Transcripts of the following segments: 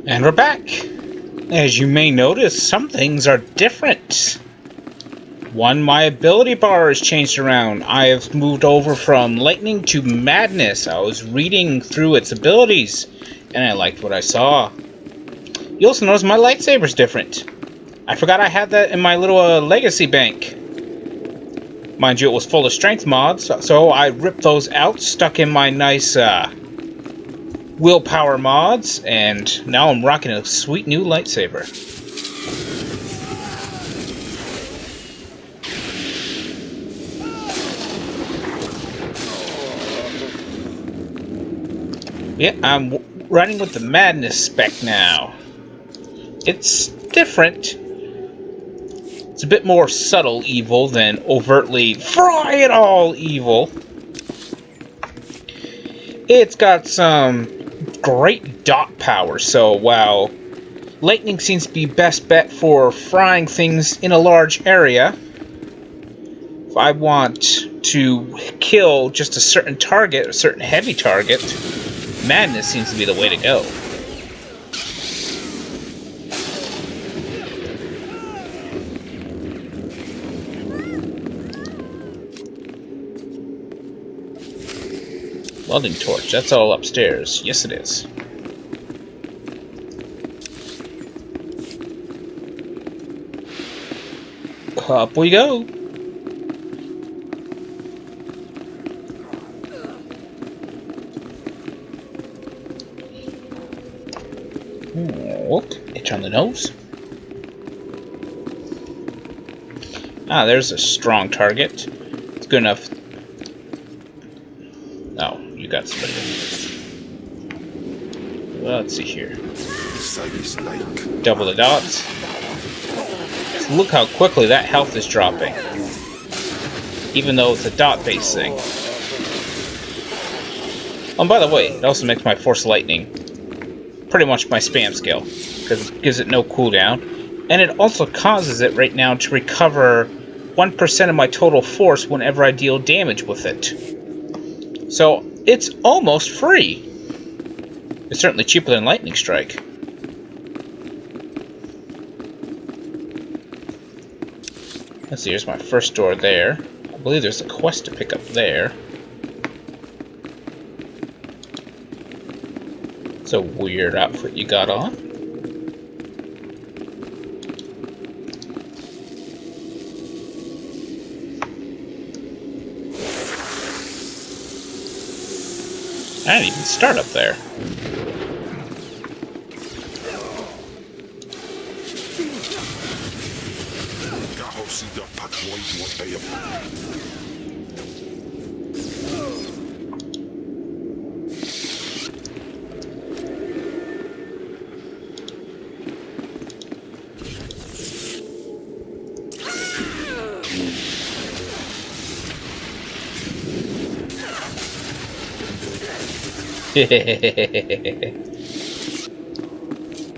And we're back! As you may notice, some things are different. One, my ability bar has changed around. I have moved over from lightning to madness. I was reading through its abilities, and I liked what I saw. You also notice my lightsaber's different. I forgot I had that in my little legacy bank. Mind you, it was full of strength mods, so I ripped those out, stuck in my nice willpower mods, and now I'm rocking a sweet new lightsaber. Yeah, I'm running with the madness spec now. It's different. It's a bit more subtle evil than overtly fry it all evil. It's got some great dot power, so while lightning seems to be best bet for frying things in a large area, if I want to kill just a certain target, a certain heavy target, madness seems to be the way to go. Welding torch, that's all upstairs. Yes, it is. Up we go. Whoop, itch on the nose. Ah, there's a strong target. It's good enough. Oh, you got somebody. Well, let's see here. Double the dots. Just look how quickly that health is dropping. Even though it's a dot-based thing. Oh, and by the way, it also makes my Force Lightning pretty much my spam skill, because it gives it no cooldown. And it also causes it right now to recover 1% of my total force whenever I deal damage with it. So, it's almost free. It's certainly cheaper than Lightning Strike. Let's see, here's my first door there. I believe there's a quest to pick up there. It's a weird outfit you got on. I didn't even start up there.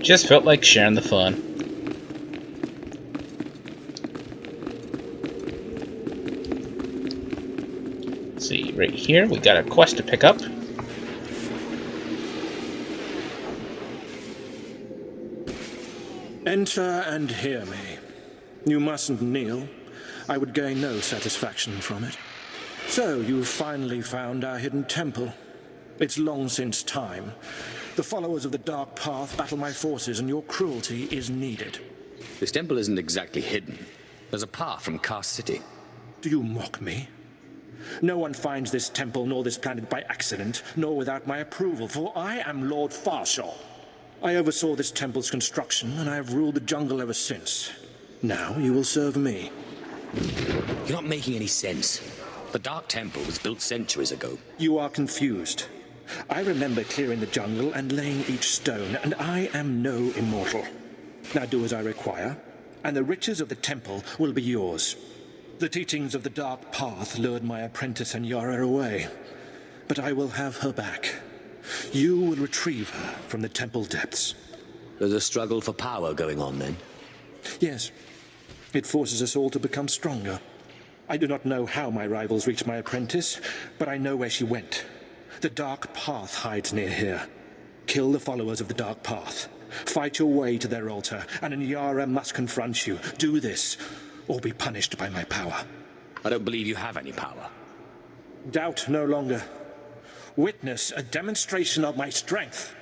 Just felt like sharing the fun. Let's see, right here we got a quest to pick up. Enter and hear me. You mustn't kneel. I would gain no satisfaction from it. So, you've finally found our hidden temple. It's long since time. The followers of the Dark Path battle my forces, and your cruelty is needed. This temple isn't exactly hidden. There's a path from Cast City. Do you mock me? No one finds this temple nor this planet by accident, nor without my approval, for I am Lord Farshaw. I oversaw this temple's construction, and I have ruled the jungle ever since. Now you will serve me. You're not making any sense. The Dark Temple was built centuries ago. You are confused. I remember clearing the jungle and laying each stone, and I am no immortal. Now do as I require, and the riches of the temple will be yours. The teachings of the Dark Path lured my apprentice Enyara away, but I will have her back. You will retrieve her from the temple depths. There's a struggle for power going on, then? Yes. It forces us all to become stronger. I do not know how my rivals reached my apprentice, but I know where she went. The Dark Path hides near here. Kill the followers of the Dark Path. Fight your way to their altar, and Anyara must confront you. Do this, or be punished by my power. I don't believe you have any power. Doubt no longer. Witness a demonstration of my strength.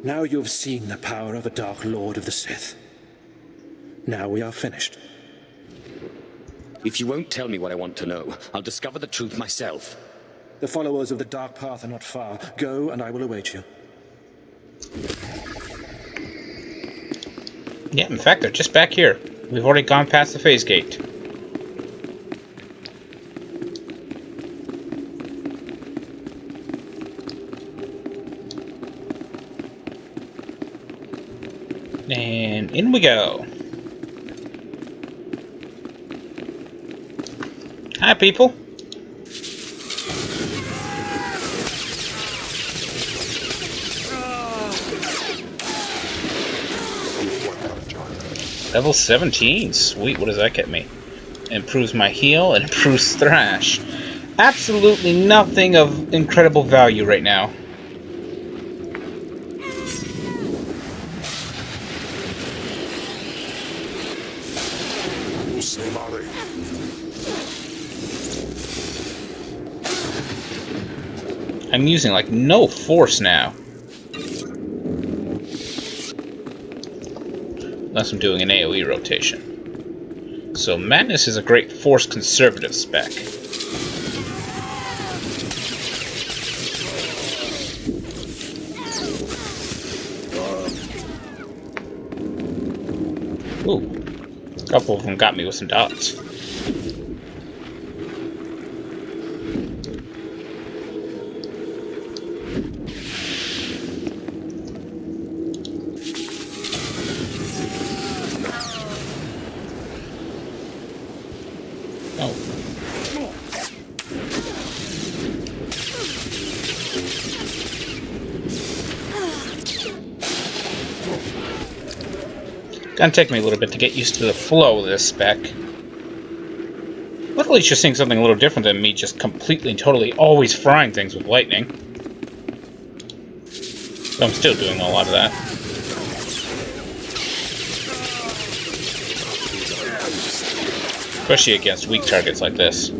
Now you have seen the power of a Dark Lord of the Sith. Now we are finished. If you won't tell me what I want to know, I'll discover the truth myself. The followers of the Dark Path are not far. Go, and I will await you. Yeah, in fact, they're just back here. We've already gone past the phase gate. And in we go. Hi, people. Level 17. Sweet, what does that get me? Improves my heal and improves thrash. Absolutely nothing of incredible value right now. I'm using like no force now. Unless I'm doing an AoE rotation. So Madness is a great force conservative spec. Ooh. A couple of them got me with some dots. Gonna take me a little bit to get used to the flow of this spec. But at least you're seeing something a little different than me just completely and totally always frying things with lightning. So I'm still doing a lot of that. Especially against weak targets like this.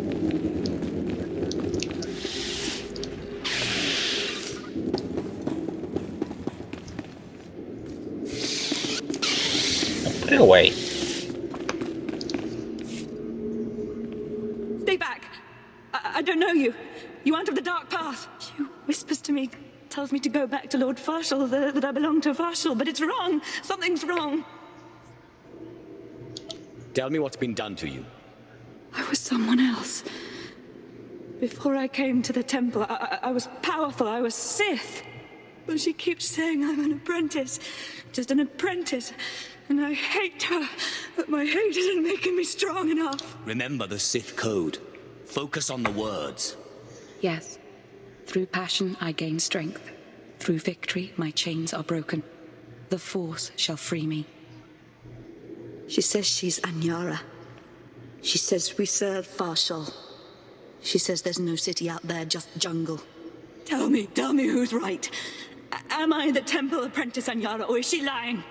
Put it away. Stay back. I don't know you. You aren't of the Dark Path. She whispers to me, tells me to go back to Lord Farshall, that I belong to Farshall, but it's wrong. Something's wrong. Tell me what's been done to you. I was someone else. Before I came to the temple, I was powerful. I was Sith. But she keeps saying I'm an apprentice. Just an apprentice. And I hate her, but my hate isn't making me strong enough. Remember the Sith code. Focus on the words. Yes. Through passion I gain strength. Through victory my chains are broken. The Force shall free me. She says she's Anyara. She says we serve Farshall. She says there's no city out there, just jungle. Tell me who's right. Am I the temple apprentice Anyara, or is she lying?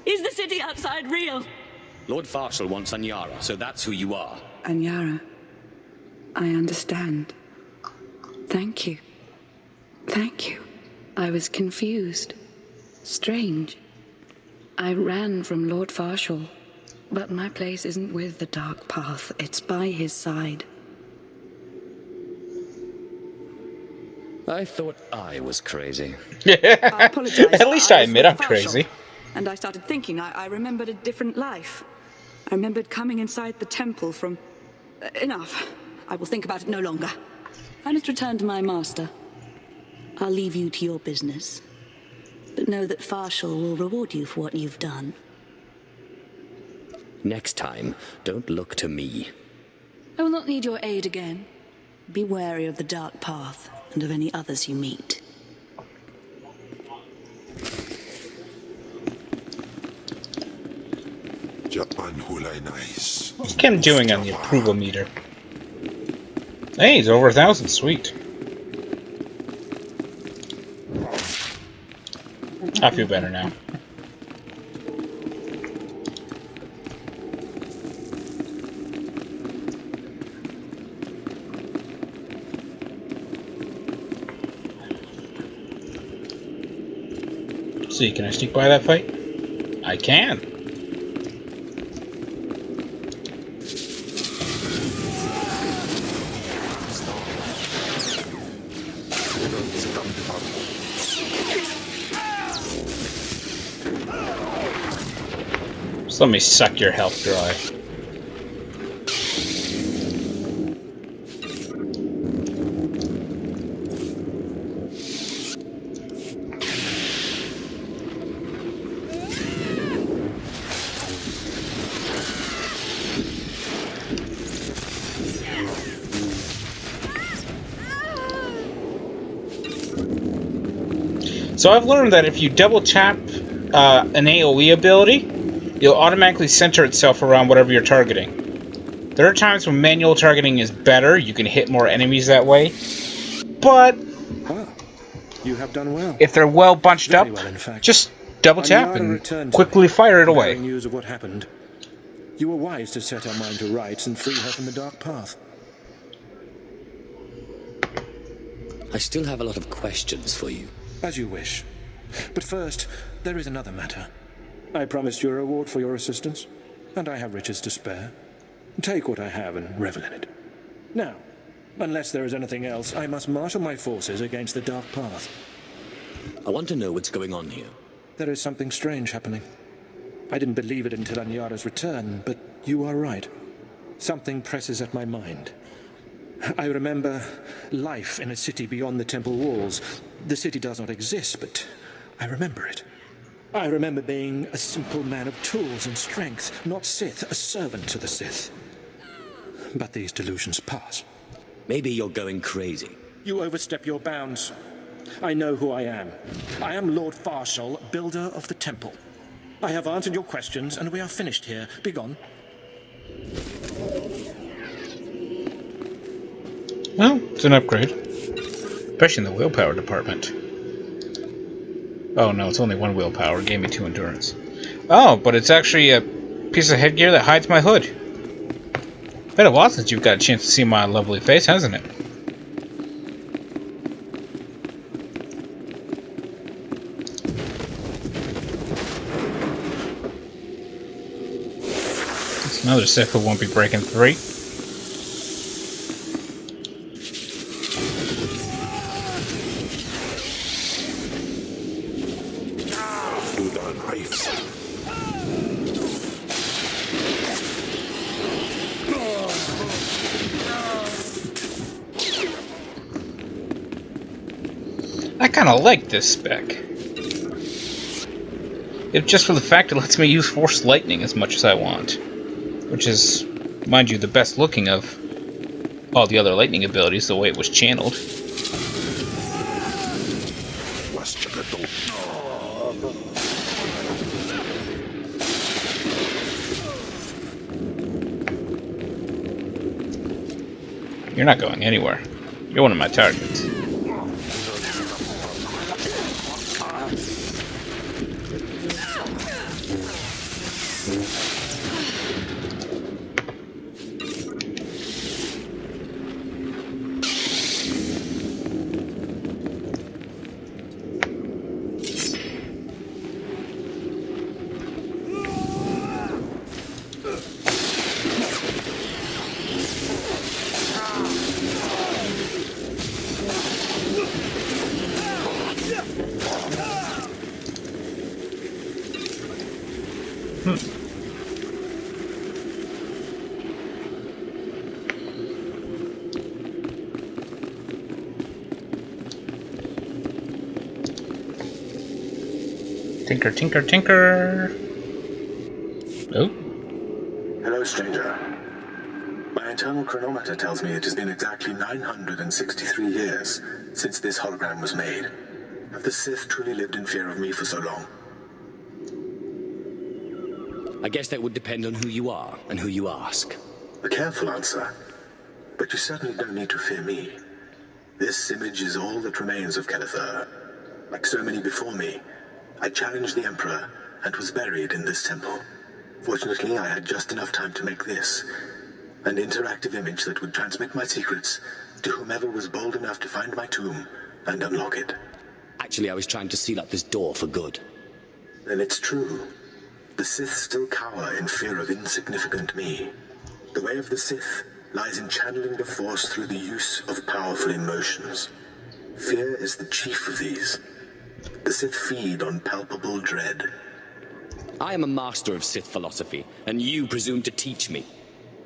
Is the city outside real? Lord Farshall wants Anyara, so that's who you are. Anyara, I understand. Thank you. Thank you. I was confused. Strange. I ran from Lord Farshall, but my place isn't with the Dark Path. It's by his side. I thought I was crazy. I apologize. At least I was admit with I'm Farshall, crazy. And I started thinking. I remembered a different life. I remembered coming inside the temple from... Enough. I will think about it no longer. I must return to my master. I'll leave you to your business. But know that Farshall will reward you for what you've done. Next time, don't look to me. I will not need your aid again. Be wary of the Dark Path and of any others you meet. What's Ken doing on the approval meter? Hey, he's over 1,000. Sweet. I feel better now. See, can I sneak by that fight? I can. So let me suck your health dry. So I've learned that if you double tap an AoE ability, you'll automatically center itself around whatever you're targeting. There are times when manual targeting is better, you can hit more enemies that way, but You have done well. if they're well bunched Very up, well, in fact. just double tap Anyara and returned to quickly me, fire it bearing away. news of what happened. You were wise to set her mind to rights and free her from the dark path. I still have a lot of questions for you. As you wish. But first, there is another matter. I promised you a reward for your assistance, and I have riches to spare. Take what I have and revel in it. Now, unless there is anything else, I must marshal my forces against the dark path. I want to know what's going on here. There is something strange happening. I didn't believe it until Anyara's return, but you are right. Something presses at my mind. I remember life in a city beyond the temple walls. The city does not exist, but I remember it. I remember being a simple man of tools and strength, not Sith, a servant to the Sith. But these delusions pass. Maybe you're going crazy. You overstep your bounds. I know who I am. I am Lord Farshal, builder of the temple. I have answered your questions, and we are finished here. Begone. Well, it's an upgrade. Especially in the willpower department. Oh no, it's only 1 willpower. It gave me 2 endurance. Oh, but it's actually a piece of headgear that hides my hood. Been a while since you've got a chance to see my lovely face, hasn't it? It's another Sith who won't be breaking 3. I kinda like this spec. If just for the fact it lets me use Force Lightning as much as I want. Which is, mind you, the best looking of all the other lightning abilities, the way it was channeled. You're not going anywhere. You're one of my targets. Tinker, tinker, tinker. Oh. Hello, stranger. My internal chronometer tells me it has been exactly 963 years since this hologram was made. Have the Sith truly lived in fear of me for so long? I guess that would depend on who you are and who you ask. A careful answer. But you certainly don't need to fear me. This image is all that remains of Kelethur. Like so many before me, I challenged the Emperor and was buried in this temple. Fortunately, I had just enough time to make this, an interactive image that would transmit my secrets to whomever was bold enough to find my tomb and unlock it. Actually, I was trying to seal up this door for good. Then it's true. The Sith still cower in fear of insignificant me. The way of the Sith lies in channeling the Force through the use of powerful emotions. Fear is the chief of these. The Sith feed on palpable dread. I am a master of Sith philosophy, and you presume to teach me.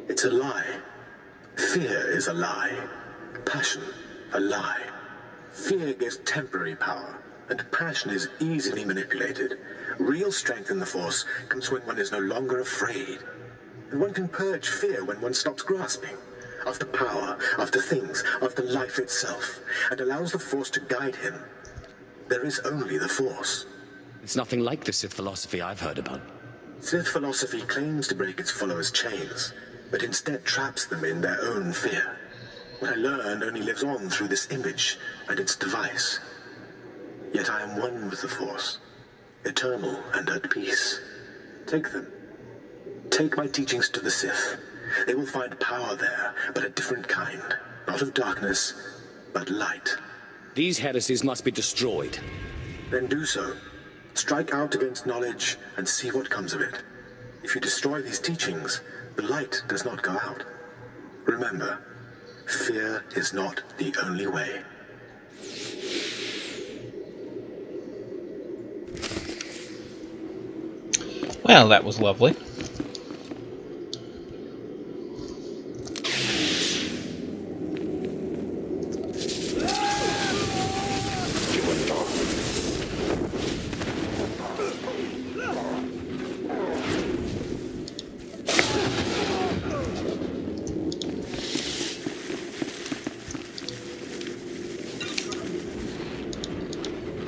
It's a lie. Fear is a lie. Passion, a lie. Fear gives temporary power, and passion is easily manipulated. Real strength in the Force comes when one is no longer afraid. And one can purge fear when one stops grasping. After power, after things, after life itself, and allows the Force to guide him. There is only the Force. It's nothing like the Sith philosophy I've heard about. Sith philosophy claims to break its followers' chains, but instead traps them in their own fear. What I learned only lives on through this image and its device. Yet I am one with the Force, eternal and at peace. Take them. Take my teachings to the Sith. They will find power there, but a different kind. Not of darkness, but light. These heresies must be destroyed. Then do so. Strike out against knowledge and see what comes of it. If you destroy these teachings, the light does not go out. Remember, fear is not the only way. Well, that was lovely.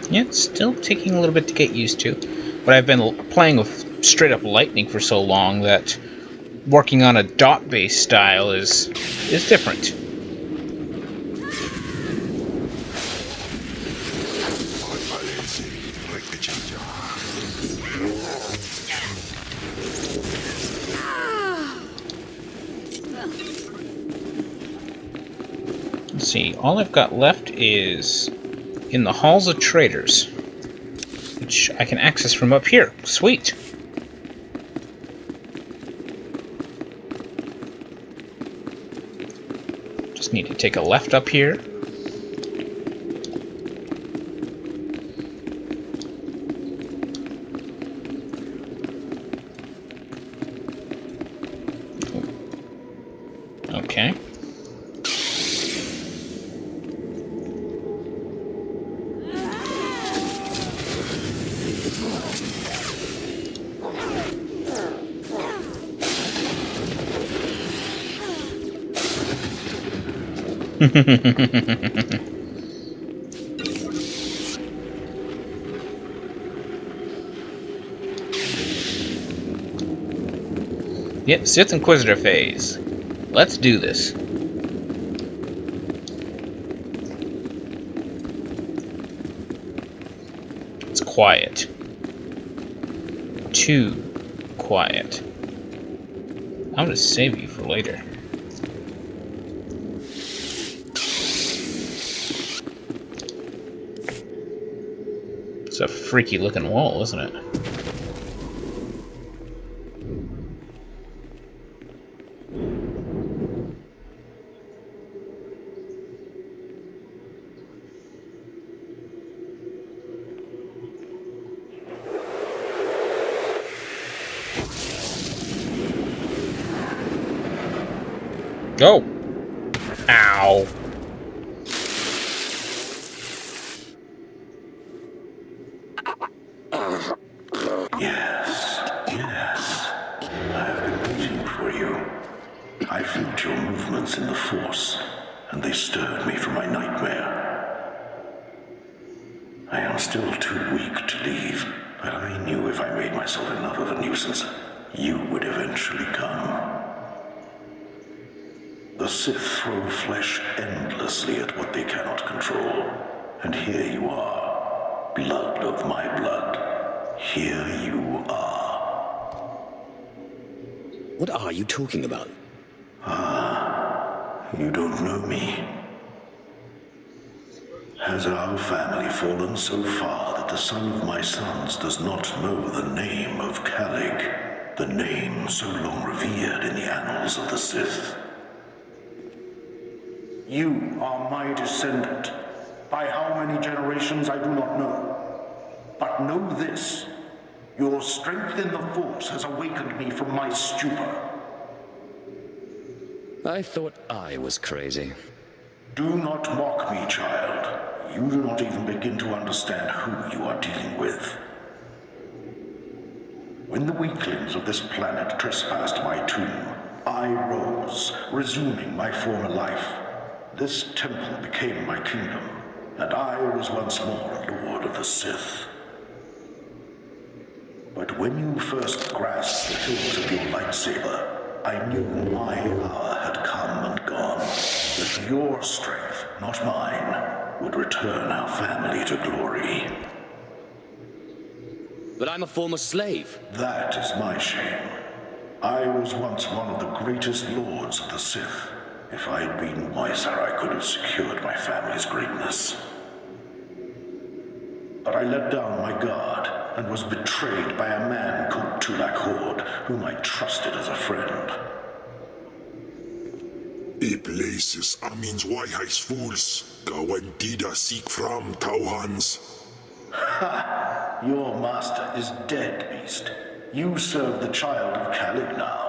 Yeah, it's still taking a little bit to get used to, but I've been playing with straight up lightning for so long that working on a dot-based style is different. Let's see, all I've got left is in the Halls of Traders, which I can access from up here. Sweet! Just need to take a left up here. Okay. Yep, Sith Inquisitor phase. Let's do this. It's quiet. Too quiet. I'm gonna save you for later. It's a freaky looking wall, isn't it? Go! Ow! Yes. I've been waiting for you. I felt your movements in the Force, and they stirred me from my nightmare. I am still too weak to leave, but I knew if I made myself enough of a nuisance, you would eventually come. The Sith throw flesh endlessly at what they cannot control. And here you are, blood of my blood. Here you are. What are you talking about? You don't know me. Has our family fallen so far that the son of my sons does not know the name of Calig, the name so long revered in the annals of the Sith? You are my descendant. By how many generations I do not know. But know this. Your strength in the Force has awakened me from my stupor. I thought I was crazy. Do not mock me, child. You do not even begin to understand who you are dealing with. When the weaklings of this planet trespassed my tomb, I rose, resuming my former life. This temple became my kingdom, and I was once more Lord of the Sith. But when you first grasped the hilt of your lightsaber, I knew my hour had come and gone, that your strength, not mine, would return our family to glory. But I'm a former slave. That is my shame. I was once one of the greatest lords of the Sith. If I had been wiser, I could have secured my family's greatness. But I let down my guard and was betrayed by a man called Tulak Hord, whom I trusted as a friend. I places amins wajhais fools, gawantida seek from Tauhans. Ha! Your master is dead, beast. You serve the child of Calig now.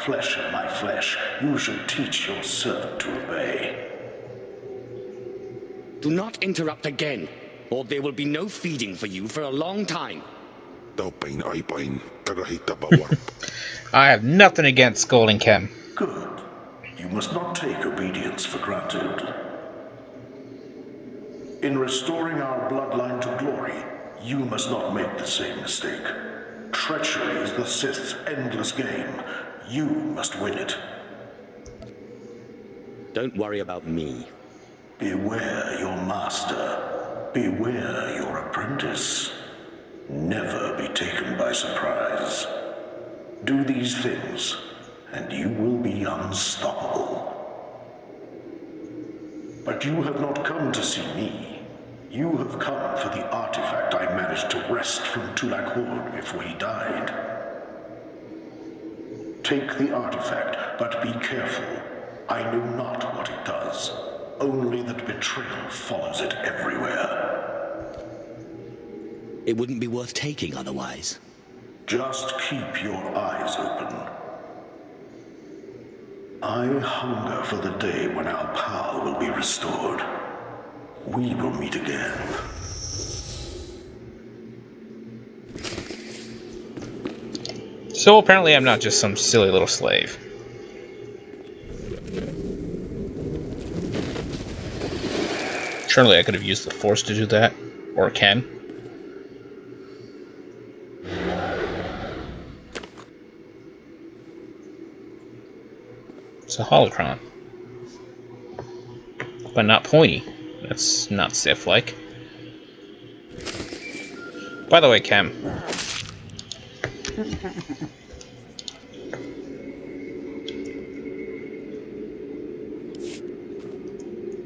Flesh of my flesh, you should teach your servant to obey. Do not interrupt again, or there will be no feeding for you for a long time. Taupain aipain, karahita bawarp. I have nothing against scolding Kem. Good. You must not take obedience for granted. In restoring our bloodline to glory, you must not make the same mistake. Treachery is the Sith's endless game. You must win it. Don't worry about me. Beware your master. Beware your apprentice. Never be taken by surprise. Do these things, and you will be unstoppable. But you have not come to see me. You have come for the artifact I managed to wrest from Tulak Hord before he died. Take the artifact, but be careful. I know not what it does. Only that betrayal follows it everywhere. It wouldn't be worth taking otherwise. Just keep your eyes open. I hunger for the day when our power will be restored. We will meet again. So apparently I'm not just some silly little slave. Surely I could have used the Force to do that. Or can. It's a holocron. But not pointy. That's not Sith-like. By the way, Cam.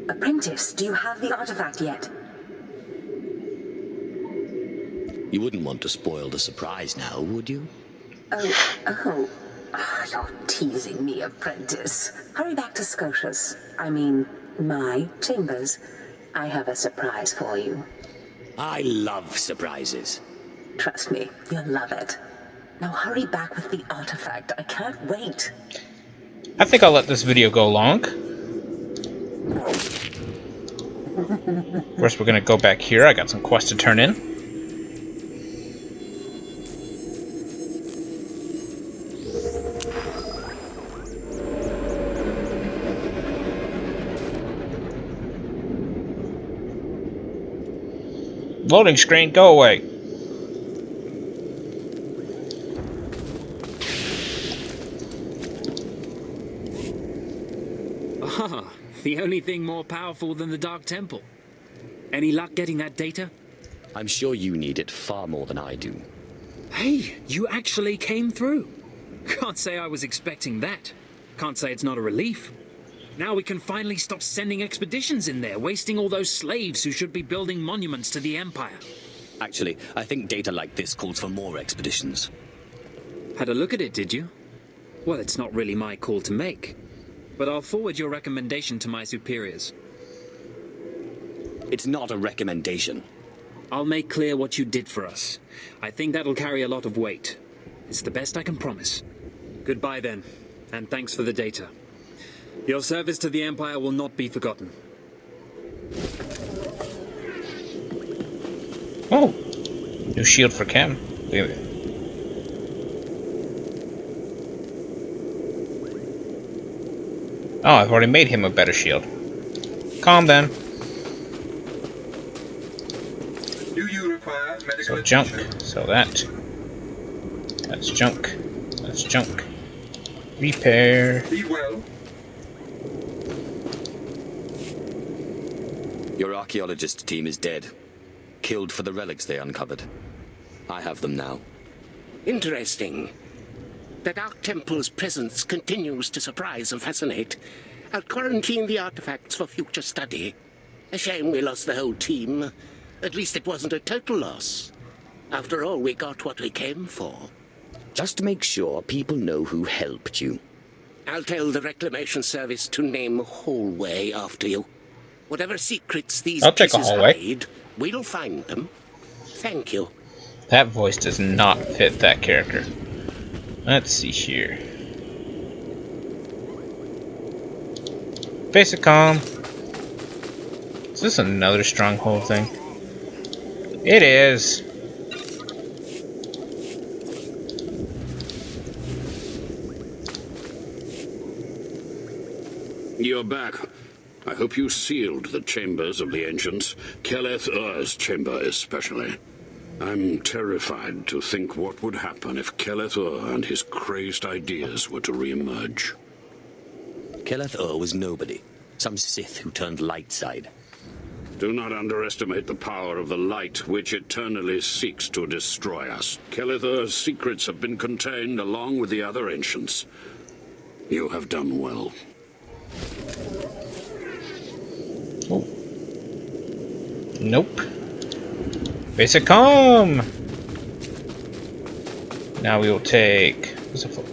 Apprentice, do you have the artifact yet? You wouldn't want to spoil the surprise now, would you? Oh. You're teasing me, apprentice. Hurry back to Scotia's. I mean, my chambers. I have a surprise for you. I love surprises. Trust me, you'll love it. Now hurry back with the artifact. I can't wait. I think I'll let this video go long. First, we're gonna go back here. I got some quests to turn in. Loading screen, go away. The only thing more powerful than the Dark Temple. Any luck getting that data? I'm sure you need it far more than I do. Hey, you actually came through. Can't say I was expecting that. Can't say it's not a relief. Now we can finally stop sending expeditions in there, wasting all those slaves who should be building monuments to the Empire. Actually, I think data like this calls for more expeditions. Had a look at it, did you? Well, it's not really my call to make. But I'll forward your recommendation to my superiors. It's not a recommendation. I'll make clear what you did for us. I think that'll carry a lot of weight. It's the best I can promise. Goodbye then, and thanks for the data. Your service to the Empire will not be forgotten. Oh, new shield for Cam. Wait a minute. Oh, I've already made him a better shield. Calm down. Do you require medical So junk. attention? So that. That's junk. That's junk. Repair. Be well. Your archaeologist team is dead. Killed for the relics they uncovered. I have them now. Interesting. The Dark Temple's presence continues to surprise and fascinate. I'll quarantine the artifacts for future study. A shame we lost the whole team. At least it wasn't a total loss. After all, we got what we came for. Just make sure people know who helped you. I'll tell the Reclamation Service to name a hallway after you. Whatever secrets these I'll take a pieces hallway. hide, we'll find them. Thank you. That voice does not fit that character. Let's see here. Basic comm. Is this another stronghold thing? It is. You're back. I hope you sealed the chambers of the ancients, Keleth Ur's chamber especially. I'm terrified to think what would happen if Keleth Ur and his crazed ideas were to re-emerge. Keleth Ur was nobody. Some Sith who turned light side. Do not underestimate the power of the light, which eternally seeks to destroy us. Keleth Ur's secrets have been contained along with the other ancients. You have done well. Oh. Nope. Basic comm! Now we will take...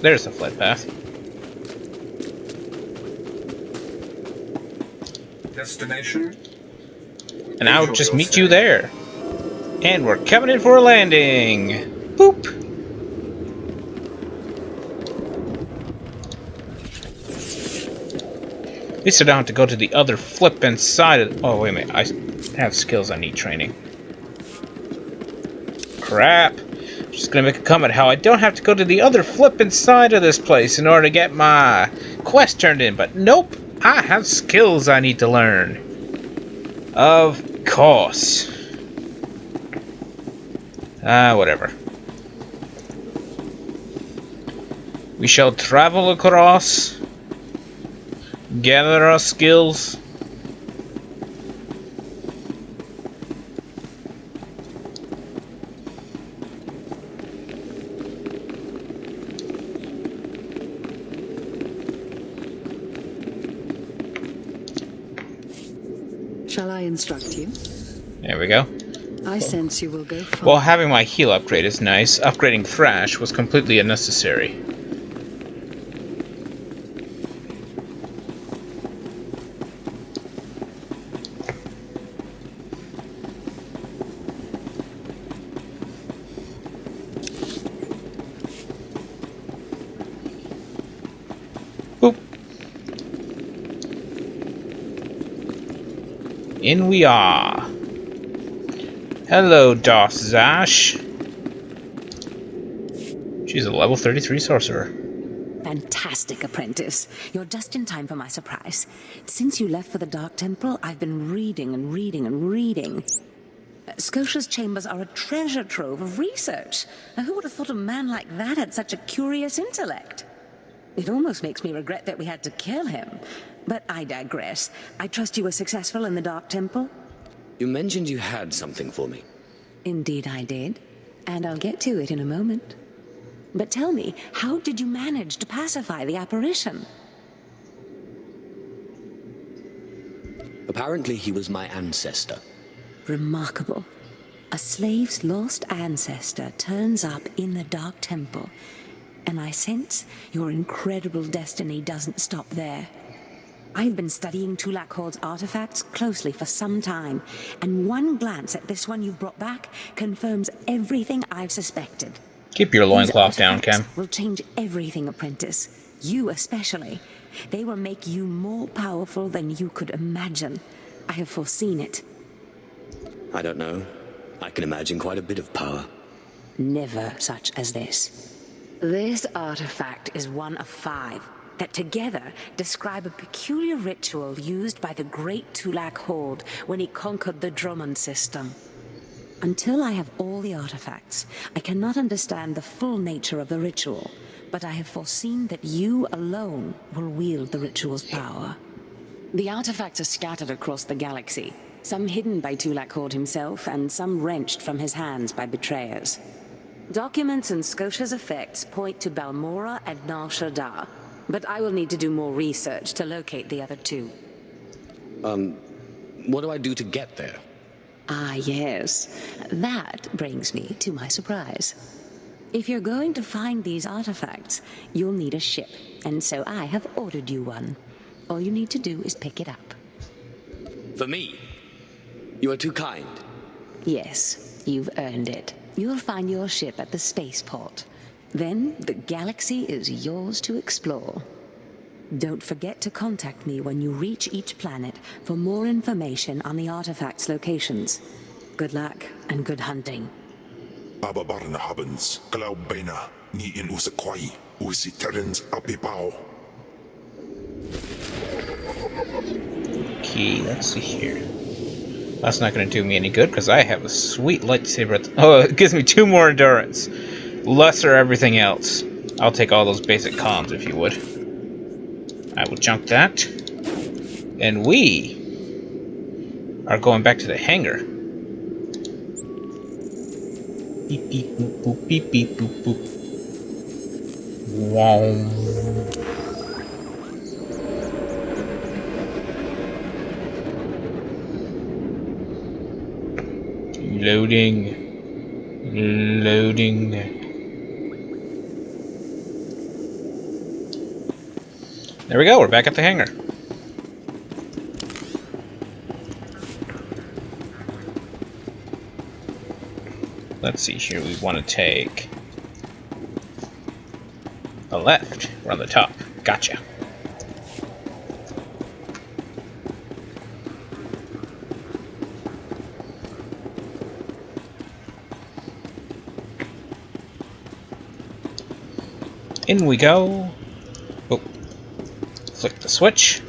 There's the flight path. Destination? And I'll just meet you there. And we're coming in for a landing! Boop! At least I don't have to go to the other flippin' side of... Oh, wait a minute. I have skills I need training. Crap. Just gonna make a comment how I don't have to go to the other flippin' side of this place in order to get my quest turned in. But nope. I have skills I need to learn. Of course. Whatever. We shall travel across, gather our skills. Shall I instruct you? There we go. I sense you will go far. Well, having my heal upgrade is nice. Upgrading Thrash was completely unnecessary. Boop. In we are. Hello, Darth Zash. She's a level 33 sorcerer. Fantastic, apprentice. You're just in time for my surprise. Since you left for the Dark Temple, I've been reading and reading and reading. Scotia's chambers are a treasure trove of research. Now, who would have thought a man like that had such a curious intellect? It almost makes me regret that we had to kill him. But I digress. I trust you were successful in the Dark Temple? You mentioned you had something for me. Indeed I did. And I'll get to it in a moment. But tell me, how did you manage to pacify the apparition? Apparently he was my ancestor. Remarkable. A slave's lost ancestor turns up in the Dark Temple. And I sense your incredible destiny doesn't stop there. I've been studying Tulak Hord's artifacts closely for some time, and one glance at this one you've brought back confirms everything I've suspected. Keep your loincloth down, Ken. Will change everything, Apprentice. You especially. They will make you more powerful than you could imagine. I have foreseen it. I don't know. I can imagine quite a bit of power. Never such as this. This artifact is one of 5 that together describe a peculiar ritual used by the great Tulak Horde when he conquered the Drummond system. Until I have all the artifacts, I cannot understand the full nature of the ritual, but I have foreseen that you alone will wield the ritual's power. The artifacts are scattered across the galaxy, some hidden by Tulak Horde himself, and some wrenched from his hands by betrayers. Documents and Scotia's effects point to Balmora and Nar Shaddaa, but I will need to do more research to locate the other 2. What do I do to get there? Ah, yes. That brings me to my surprise. If you're going to find these artifacts, you'll need a ship, and so I have ordered you one. All you need to do is pick it up. For me? You are too kind. Yes, you've earned it. You'll find your ship at the spaceport. Then the galaxy is yours to explore. Don't forget to contact me when you reach each planet for more information on the artifacts' locations. Good luck and good hunting. Ababarna habens, Glaubena, ni in usakwai, usiterens apipao. Okay, let's see here. That's not going to do me any good because I have a sweet lightsaber. Oh, it gives me 2 more endurance. Lesser everything else. I'll take all those basic comms if you would. I will junk that. And we are going back to the hangar. Beep beep boop boop beep beep boop boop. Wow. Loading. Loading. There we go, we're back at the hangar. Let's see here, we want to take a left. We're on the top. Gotcha. In we go. Oh. Flick the switch.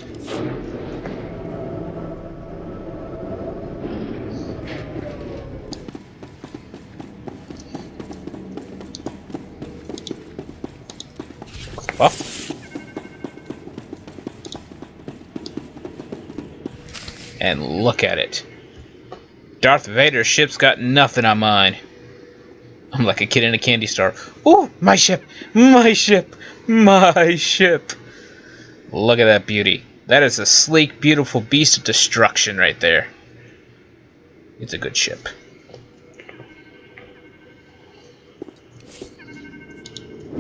Buff. And look at it. Darth Vader's ship's got nothing on mine. I'm like a kid in a candy store. Ooh, my ship! My ship! My ship! Look at that beauty. That is a sleek, beautiful beast of destruction right there. It's a good ship.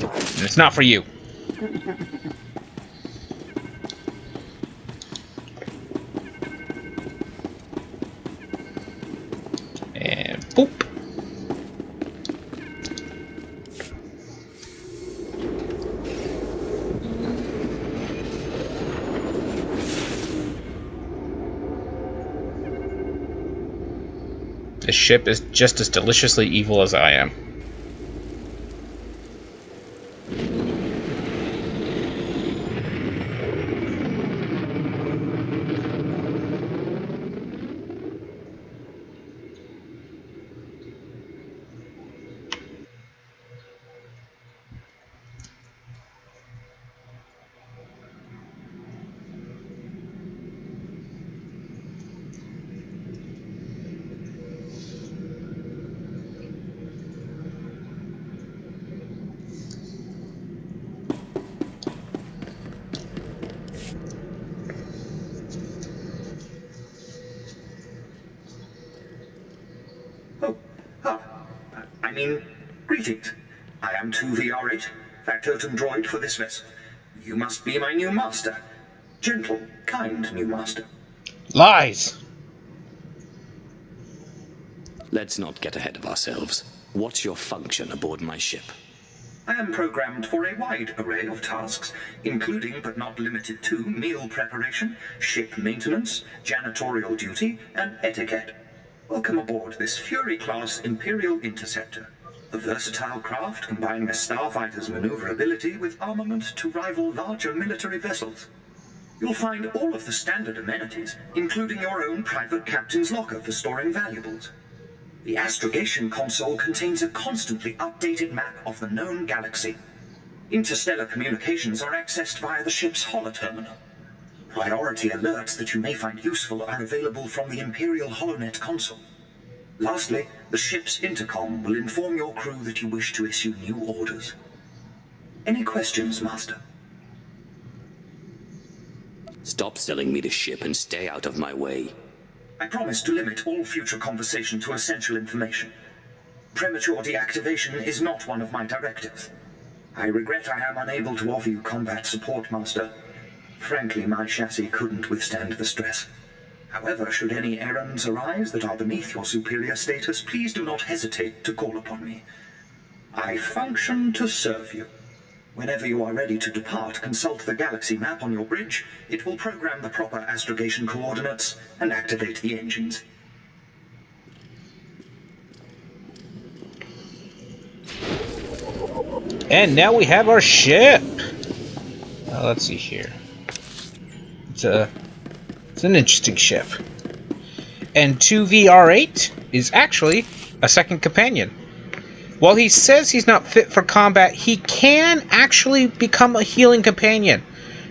And it's not for you. And boop. This ship is just as deliciously evil as I am. mean, greetings. I am 2VR8, factotum droid for this vessel. You must be my new master. Gentle, kind new master. Lies! Let's not get ahead of ourselves. What's your function aboard my ship? I am programmed for a wide array of tasks, including but not limited to meal preparation, ship maintenance, janitorial duty, and etiquette. Welcome aboard this Fury-class Imperial Interceptor, a versatile craft combining a starfighter's maneuverability with armament to rival larger military vessels. You'll find all of the standard amenities, including your own private captain's locker for storing valuables. The astrogation console contains a constantly updated map of the known galaxy. Interstellar communications are accessed via the ship's holoterminal. Priority alerts that you may find useful are available from the Imperial HoloNet console. Lastly, the ship's intercom will inform your crew that you wish to issue new orders. Any questions, Master? Stop selling me the ship and stay out of my way. I promise to limit all future conversation to essential information. Premature deactivation is not one of my directives. I regret I am unable to offer you combat support, Master. Frankly, my chassis couldn't withstand the stress. However, should any errands arise that are beneath your superior status, please do not hesitate to call upon me. I function to serve you. Whenever you are ready to depart, consult the galaxy map on your bridge. It will program the proper astrogation coordinates and activate the engines. And now we have our ship. Let's see here. It's an interesting ship. And 2VR8 is actually a second companion. While he says he's not fit for combat, he can actually become a healing companion,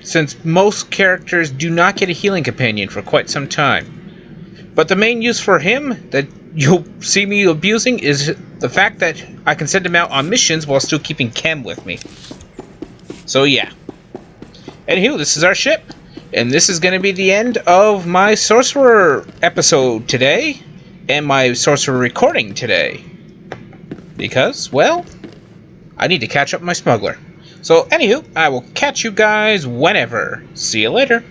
since most characters do not get a healing companion for quite some time. But the main use for him that you'll see me abusing is the fact that I can send him out on missions while still keeping Chem with me. So yeah. Anywho, this is our ship, and this is going to be the end of my Sorcerer episode today, and my Sorcerer recording today. Because, well, I need to catch up my smuggler. So, anywho, I will catch you guys whenever. See you later.